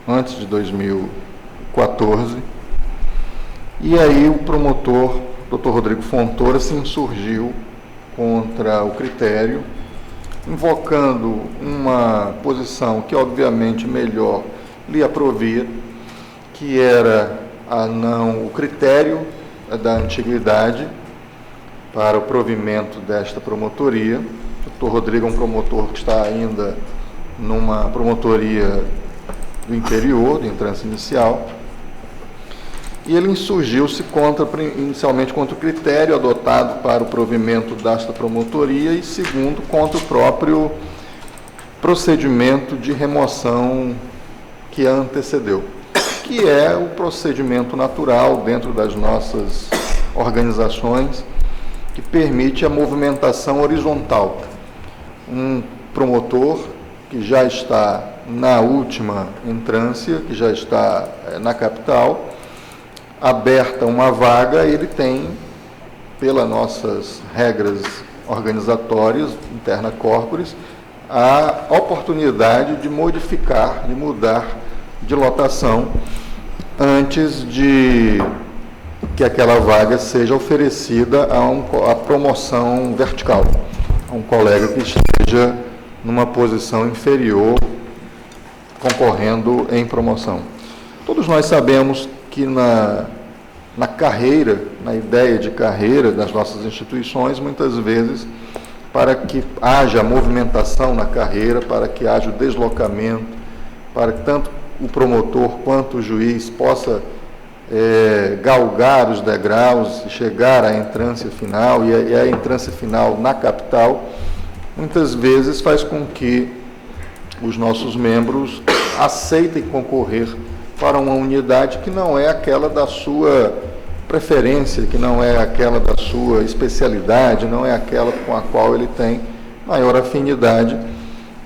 antes de 2014, e aí o promotor, Dr. Rodrigo Fontoura, se insurgiu contra o critério, invocando uma posição que obviamente melhor lhe aprovia, que era o critério da antiguidade para o provimento desta promotoria. O Dr. Rodrigo é um promotor que está ainda numa promotoria do interior, de entrância inicial, e ele insurgiu-se inicialmente contra o critério adotado para o provimento desta promotoria e, segundo, contra o próprio procedimento de remoção que a antecedeu, que é o procedimento natural dentro das nossas organizações, que permite a movimentação horizontal. Um promotor que já está na última entrância, que já está na capital, aberta uma vaga, ele tem, pelas nossas regras organizatórias, interna corporis, a oportunidade de modificar, de mudar de lotação antes de que aquela vaga seja oferecida a promoção vertical, a um colega que esteja numa posição inferior, concorrendo em promoção. Todos nós sabemos que na carreira, na ideia de carreira das nossas instituições, muitas vezes, para que haja movimentação na carreira, para que haja o deslocamento, para que tanto o promotor quanto o juiz possa galgar os degraus, chegar à entrância final, e a entrância final na capital, muitas vezes faz com que os nossos membros aceitem concorrer para uma unidade que não é aquela da sua preferência, que não é aquela da sua especialidade, não é aquela com a qual ele tem maior afinidade.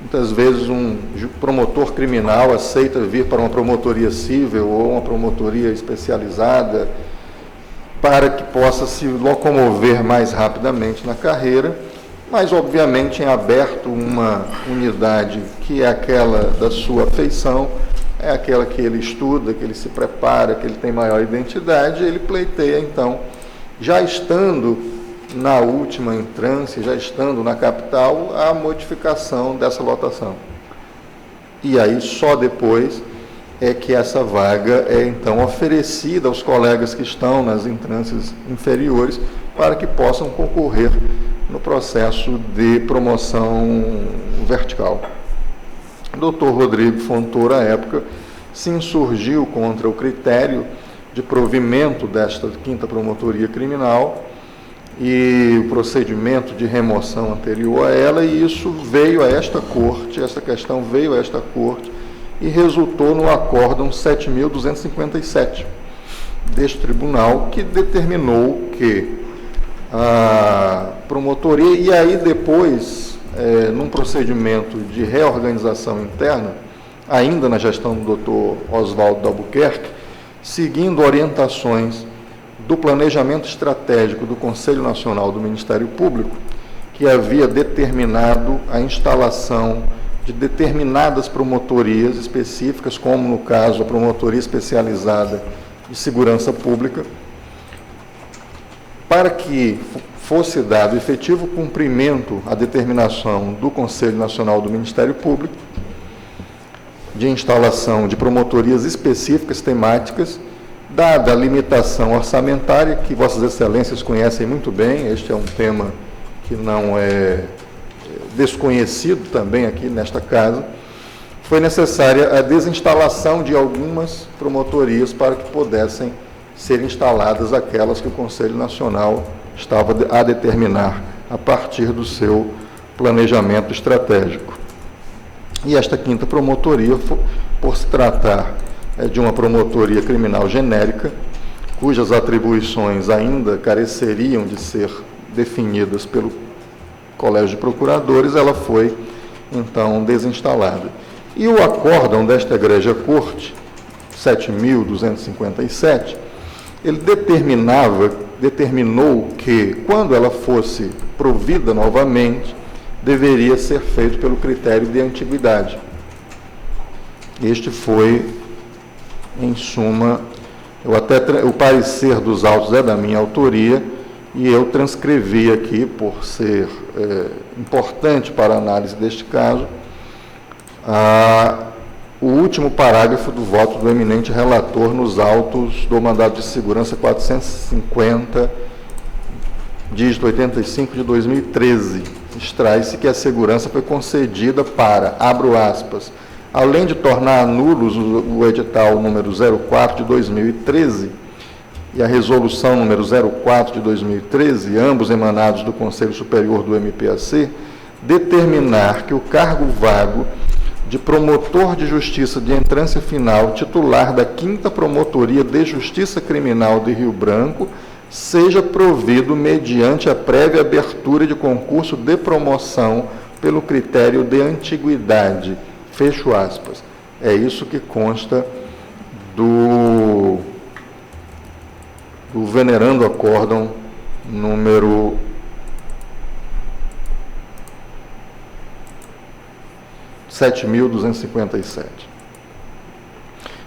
Muitas vezes um promotor criminal aceita vir para uma promotoria civil ou uma promotoria especializada para que possa se locomover mais rapidamente na carreira, mas obviamente em aberto uma unidade que é aquela da sua afeição, é aquela que ele estuda, que ele se prepara, que ele tem maior identidade, ele pleiteia então, já estando na última entrância, já estando na capital, a modificação dessa lotação. E aí só depois é que essa vaga é então oferecida aos colegas que estão nas entrâncias inferiores para que possam concorrer no processo de promoção vertical. O Dr. Rodrigo Fontoura, à época, se insurgiu contra o critério de provimento desta 5ª Promotoria Criminal e o procedimento de remoção anterior a ela, e isso veio a esta Corte, essa questão veio a esta Corte e resultou no Acórdão 7.257 deste tribunal, que determinou que a promotoria, e aí depois, num procedimento de reorganização interna, ainda na gestão do Dr. Oswaldo de Albuquerque, seguindo orientações do planejamento estratégico do Conselho Nacional do Ministério Público, que havia determinado a instalação de determinadas promotorias específicas, como no caso a Promotoria Especializada de Segurança Pública, para que fosse dado efetivo cumprimento à determinação do Conselho Nacional do Ministério Público de instalação de promotorias específicas temáticas, dada a limitação orçamentária, que Vossas Excelências conhecem muito bem. Este é um tema que não é desconhecido também aqui nesta casa. Foi necessária a desinstalação de algumas promotorias para que pudessem ser instaladas aquelas que o Conselho Nacional estava a determinar a partir do seu planejamento estratégico. E esta 5ª Promotoria, por se tratar de uma promotoria criminal genérica, cujas atribuições ainda careceriam de ser definidas pelo Colégio de Procuradores, ela foi, então, desinstalada. E o acórdão desta Egrégia Corte, 7.257, ele determinou que, quando ela fosse provida novamente, deveria ser feito pelo critério de antiguidade. Este foi, em suma, o parecer dos autos é da minha autoria, e eu transcrevi aqui, por ser importante para a análise deste caso, o último parágrafo do voto do eminente relator nos autos do mandado de segurança 450, dígito 85 de 2013. Extrai-se que a segurança foi concedida para, abro aspas, além de tornar nulos o edital número 04 de 2013 e a resolução número 04 de 2013, ambos emanados do Conselho Superior do MPAC, determinar que o cargo vago de promotor de justiça de entrância final, titular da 5ª Promotoria de Justiça Criminal de Rio Branco, seja provido mediante a prévia abertura de concurso de promoção pelo critério de antiguidade. Fecho aspas. É isso que consta do venerando acórdão número 7.257.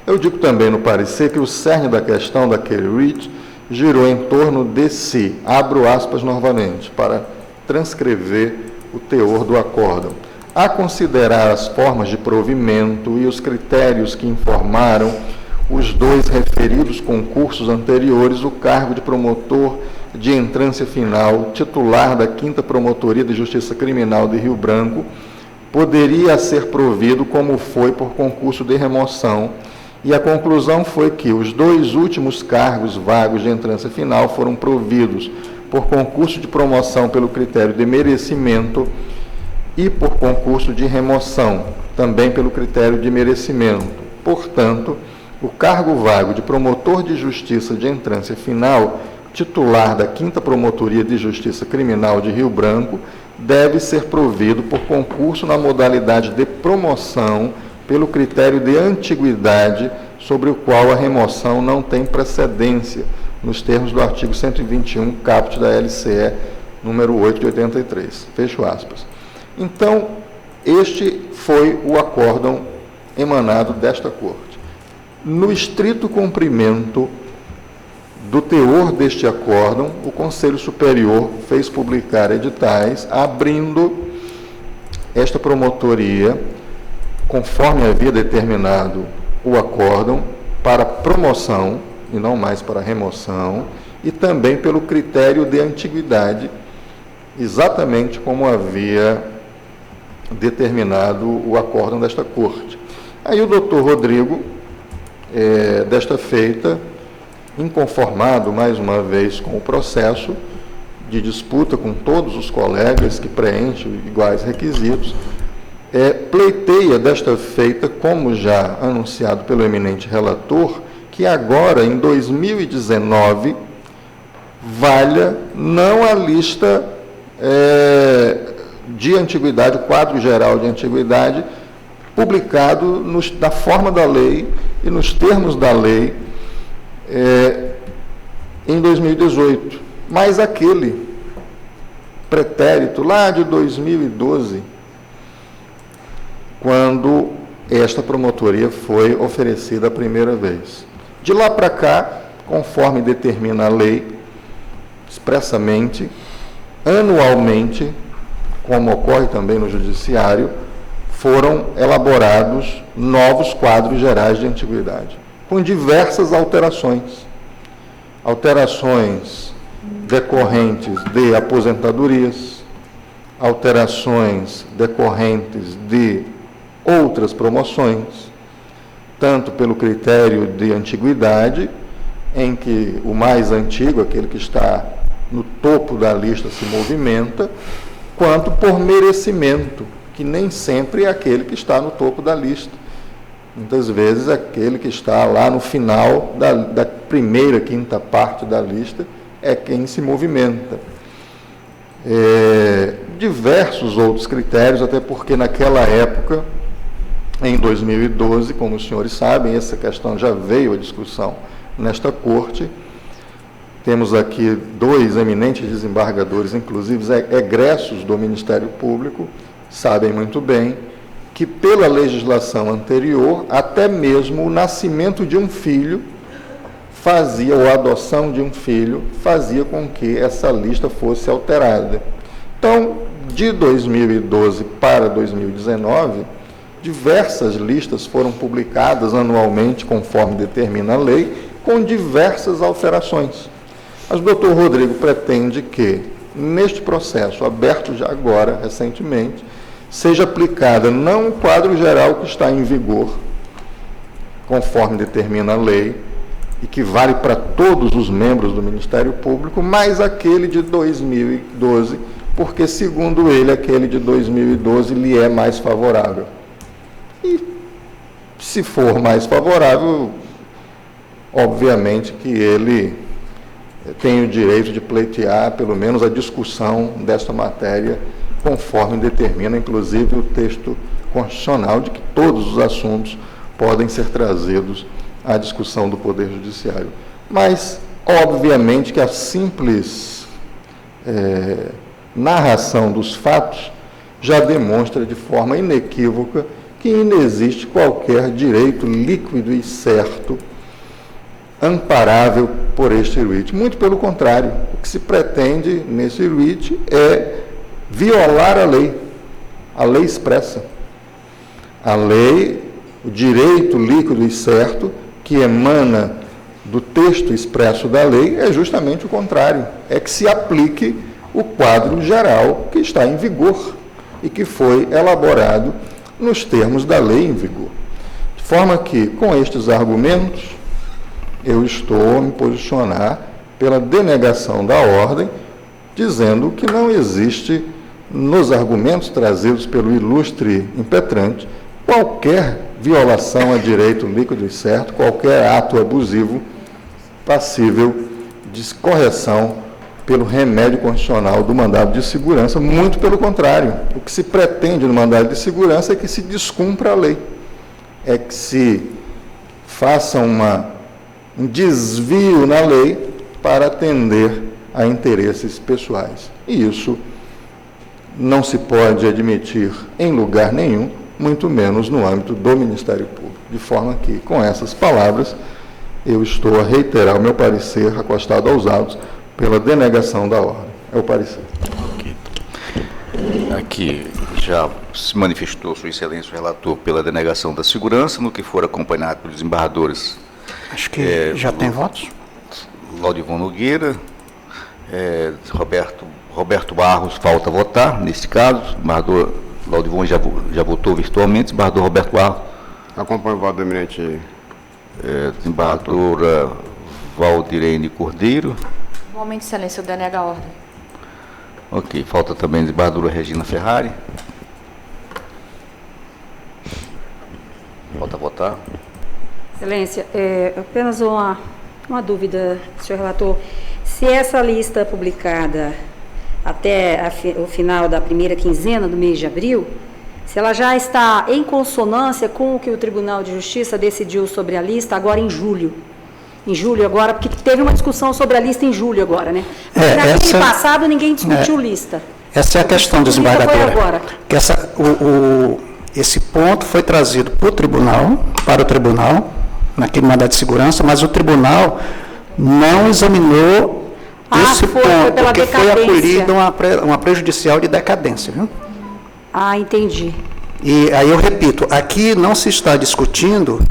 Eu digo também no parecer que o cerne da questão daquele writ girou em torno de si, abro aspas novamente, para transcrever o teor do acórdão. A considerar as formas de provimento e os critérios que informaram os dois referidos concursos anteriores, o cargo de promotor de entrância final, titular da 5ª Promotoria de Justiça Criminal de Rio Branco, poderia ser provido como foi por concurso de remoção, e a conclusão foi que os dois últimos cargos vagos de entrância final foram providos por concurso de promoção pelo critério de merecimento e por concurso de remoção, também pelo critério de merecimento. Portanto, o cargo vago de promotor de justiça de entrância final, titular da 5ª Promotoria de Justiça Criminal de Rio Branco, deve ser provido por concurso na modalidade de promoção pelo critério de antiguidade, sobre o qual a remoção não tem precedência, nos termos do artigo 121, caput da LCE, número 8 de 83. Fecho aspas. Então, este foi o acórdão emanado desta Corte. No estrito cumprimento do teor deste acórdão, o Conselho Superior fez publicar editais abrindo esta promotoria, conforme havia determinado o acórdão, para promoção e não mais para remoção, e também pelo critério de antiguidade, exatamente como havia determinado o acórdão desta Corte. Aí o doutor Rodrigo, desta feita, inconformado mais uma vez com o processo de disputa com todos os colegas que preenchem iguais requisitos, pleiteia desta feita, como já anunciado pelo eminente relator, que agora, em 2019, valha não a lista de antiguidade, o quadro geral de antiguidade, publicado na forma da lei e nos termos da lei em 2018, mas aquele pretérito lá de 2012, quando esta promotoria foi oferecida a primeira vez. De lá para cá, conforme determina a lei, expressamente, anualmente, como ocorre também no Judiciário, foram elaborados novos quadros gerais de antiguidade, com diversas alterações. Alterações decorrentes de aposentadorias, alterações decorrentes de outras promoções, tanto pelo critério de antiguidade, em que o mais antigo, aquele que está no topo da lista, se movimenta, quanto por merecimento, que nem sempre é aquele que está no topo da lista. Muitas vezes aquele que está lá no final da primeira, quinta parte da lista é quem se movimenta. Diversos outros critérios, até porque naquela época, em 2012, como os senhores sabem, essa questão já veio à discussão nesta Corte. Temos aqui dois eminentes desembargadores, inclusive egressos do Ministério Público, sabem muito bem que pela legislação anterior, até mesmo o nascimento de um filho fazia, ou a adoção de um filho, fazia com que essa lista fosse alterada. Então, de 2012 para 2019, diversas listas foram publicadas anualmente, conforme determina a lei, com diversas alterações. Mas o doutor Rodrigo pretende que, neste processo, aberto já agora, recentemente, seja aplicada não o quadro geral que está em vigor, conforme determina a lei, e que vale para todos os membros do Ministério Público, mas aquele de 2012, porque, segundo ele, aquele de 2012 lhe é mais favorável. E, se for mais favorável, obviamente que ele tem o direito de pleitear, pelo menos, a discussão desta matéria, conforme determina, inclusive, o texto constitucional, de que todos os assuntos podem ser trazidos à discussão do Poder Judiciário. Mas, obviamente, que a simples narração dos fatos já demonstra de forma inequívoca que inexiste qualquer direito líquido e certo amparável por este writ. Muito pelo contrário, o que se pretende nesse writ é violar a lei expressa. A lei, o direito líquido e certo que emana do texto expresso da lei é justamente o contrário, é que se aplique o quadro geral que está em vigor e que foi elaborado nos termos da lei em vigor. De forma que, com estes argumentos, eu estou a me posicionar pela denegação da ordem, dizendo que não existe, nos argumentos trazidos pelo ilustre impetrante, qualquer violação a direito líquido e certo, qualquer ato abusivo passível de correção pelo remédio constitucional do mandado de segurança. Muito pelo contrário, o que se pretende no mandado de segurança é que se descumpra a lei, é que se faça um desvio na lei para atender a interesses pessoais. E isso não se pode admitir em lugar nenhum, muito menos no âmbito do Ministério Público. De forma que, com essas palavras, eu estou a reiterar o meu parecer acostado aos autos pela denegação da ordem. É o parecer.
Aqui já se manifestou Sua Excelência o relator pela denegação da segurança, no que for acompanhado pelos desembargadores.
Acho que já tem votos.
Laudivon Nogueira, Roberto Barros, falta votar, neste caso. O desembargador Laudivon já votou virtualmente. Desembargador Roberto Barros.
Acompanho o voto do eminente.
Desembargadora Valdirene Cordeiro.
Igualmente, Excelência, eu denego a ordem.
Ok, falta também a desembargadora Regina Ferrari. Falta votar.
Excelência, apenas uma dúvida, senhor relator. Se essa lista publicada até o final da primeira quinzena do mês de abril, se ela já está em consonância com o que o Tribunal de Justiça decidiu sobre a lista agora em julho. Em julho agora, porque teve uma discussão sobre a lista em julho agora, né? Naquele passado ninguém discutiu lista.
Essa é a questão, desembargadora.
Agora.
Que esse ponto foi trazido para o tribunal, naquele mandado de segurança, mas o tribunal não examinou esse ponto, porque foi acolhido uma prejudicial de decadência, viu?
Ah, entendi.
E aí eu repito, aqui não se está discutindo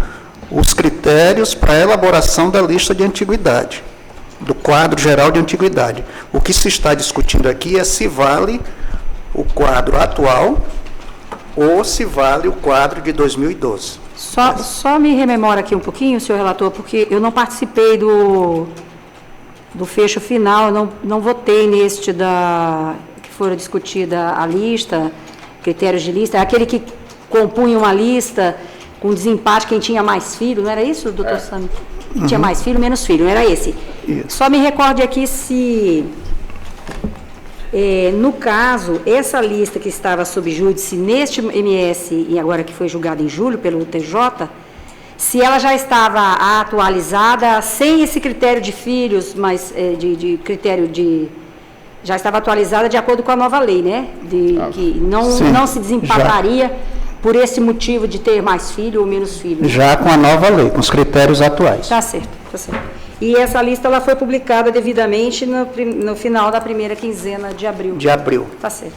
os critérios para a elaboração da lista de antiguidade, do quadro geral de antiguidade. O que se está discutindo aqui é se vale o quadro atual ou se vale o quadro de 2012.
Só me rememora aqui um pouquinho, senhor relator, porque eu não participei do fecho final, eu não votei neste que foram discutida a lista, critérios de lista, é aquele que compunha uma lista com desempate quem tinha mais filho, não era isso, doutor Sami? Tinha mais filho, menos filho, não era esse? Isso. Só me recorde aqui se, no caso, essa lista que estava sob júdice neste MS, e agora que foi julgada em julho pelo TJ, se ela já estava atualizada sem esse critério de filhos, mas já estava atualizada de acordo com a nova lei, né? Que não se desempataria por esse motivo de ter mais filho ou menos filho.
Já com a nova lei, com os critérios atuais.
Tá certo, tá certo. E essa lista ela foi publicada devidamente no final da primeira quinzena de abril.
De abril.
Tá certo.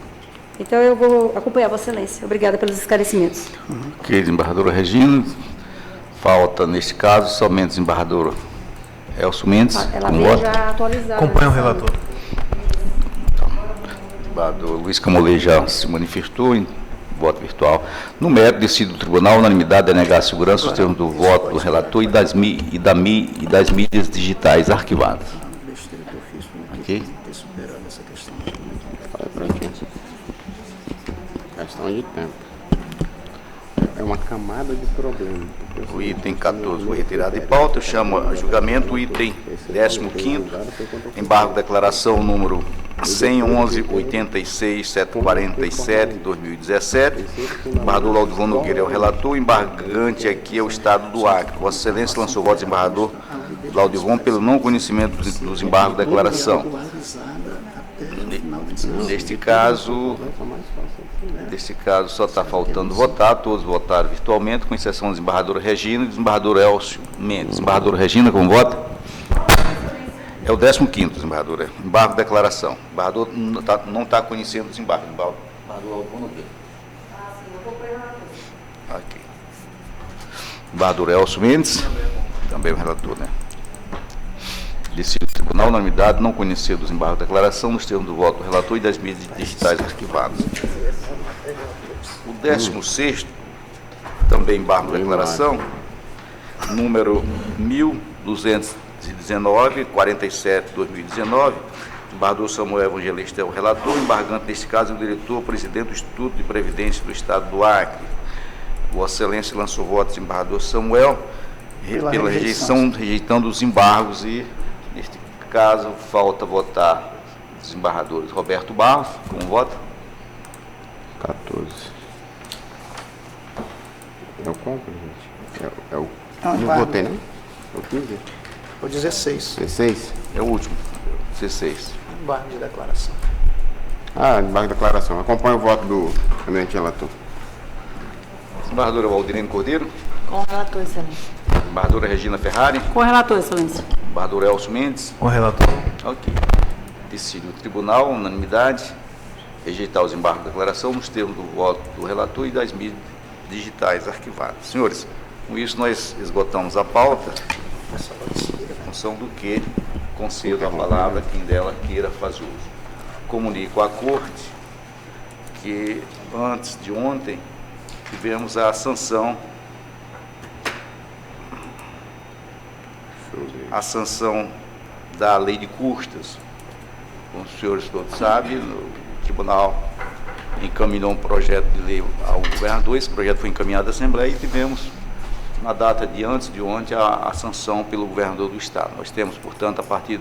Então eu vou acompanhar Vossa Excelência. Obrigada pelos esclarecimentos.
Ok, desembargadora Regina. Falta, neste caso, somente o desembargador Elcio Mendes.
Ela veio já atualizada.
Acompanha o relator.
O desembargador Luiz Camolê já se manifestou em voto virtual. No mérito, decide o tribunal, unanimidade, denegar a segurança os termos do voto do relator e das mídias digitais arquivadas. Ok?
Questão de tempo. É uma camada de problema.
O item 14 foi retirado de pauta. Eu chamo a julgamento o item 15º, embargo declaração número 111.86.747/2017. Embargador Laudivon Nogueira é o relator. O embargante aqui é o Estado do Acre. Vossa Excelência lançou o voto do desembargador Laudivon pelo não conhecimento dos embargos de declaração. Neste caso, Nesse caso, só está faltando votar. Todos votaram virtualmente, com exceção da desembargadora Regina e do desembargador Elcio Mendes. Desembargadora Regina, como vota? É o 15º, desembargadora. Embargo, declaração. O desembargador não está conhecendo o desembargo. Desembargador Alcona, ok. Desembargador Elcio Mendes, também o relator, né? Decide o tribunal, na unanimidade, não conhecer do desembargo da declaração nos termos do voto do relator e das mídias digitais arquivadas. O 16º, também embargo da declaração, número 1219, 47/2019, embargador Samuel Evangelista é o relator, embargante, neste caso, é o diretor-presidente do Instituto de Previdência do Estado do Acre. Vossa Excelência lançou votos, embargador Samuel, pela rejeição, rejeitando os embargos, e, neste caso, falta votar os desembargadores Roberto Barros, como vota?
14. É o qual, presidente? Não votei, não? É o 15?
O 16.
16?
É o último, 16.
Embargo de declaração.
Embargo de declaração. Acompanha o voto do eminente relator.
Desembargadora Valdirene Cordeiro.
Com o relator, excelência.
Desembargadora Regina Ferrari.
Com o relator, excelência.
Desembargador Elcio Mendes.
Com o relator.
Ok. Decide o tribunal, unanimidade, rejeitar os embargos da declaração nos termos do voto do relator e das mídias digitais arquivadas. Senhores, com isso nós esgotamos a pauta, em função do que concedo a palavra a quem dela queira fazer uso. Comunico à Corte que antes de ontem tivemos a sanção da lei de custas. Como os senhores todos sabem, o tribunal encaminhou um projeto de lei ao governador. Esse projeto foi encaminhado à Assembleia e tivemos, na data de antes de ontem, a sanção pelo governador do Estado. Nós temos, portanto, a partir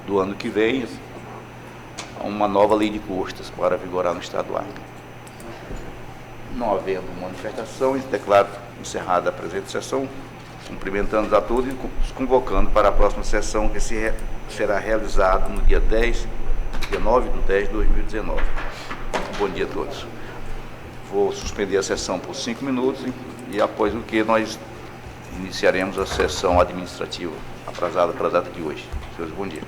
do ano que vem, uma nova lei de custas para vigorar no Estado do Acre. Não havendo manifestação, declaro encerrada a presente sessão, cumprimentando a todos e os convocando para a próxima sessão, que será realizada no dia 9/10/2019. Bom dia a todos. Vou suspender a sessão por 5 minutos e após o que nós iniciaremos a sessão administrativa, aprazada para a data de hoje. Senhores, bom dia.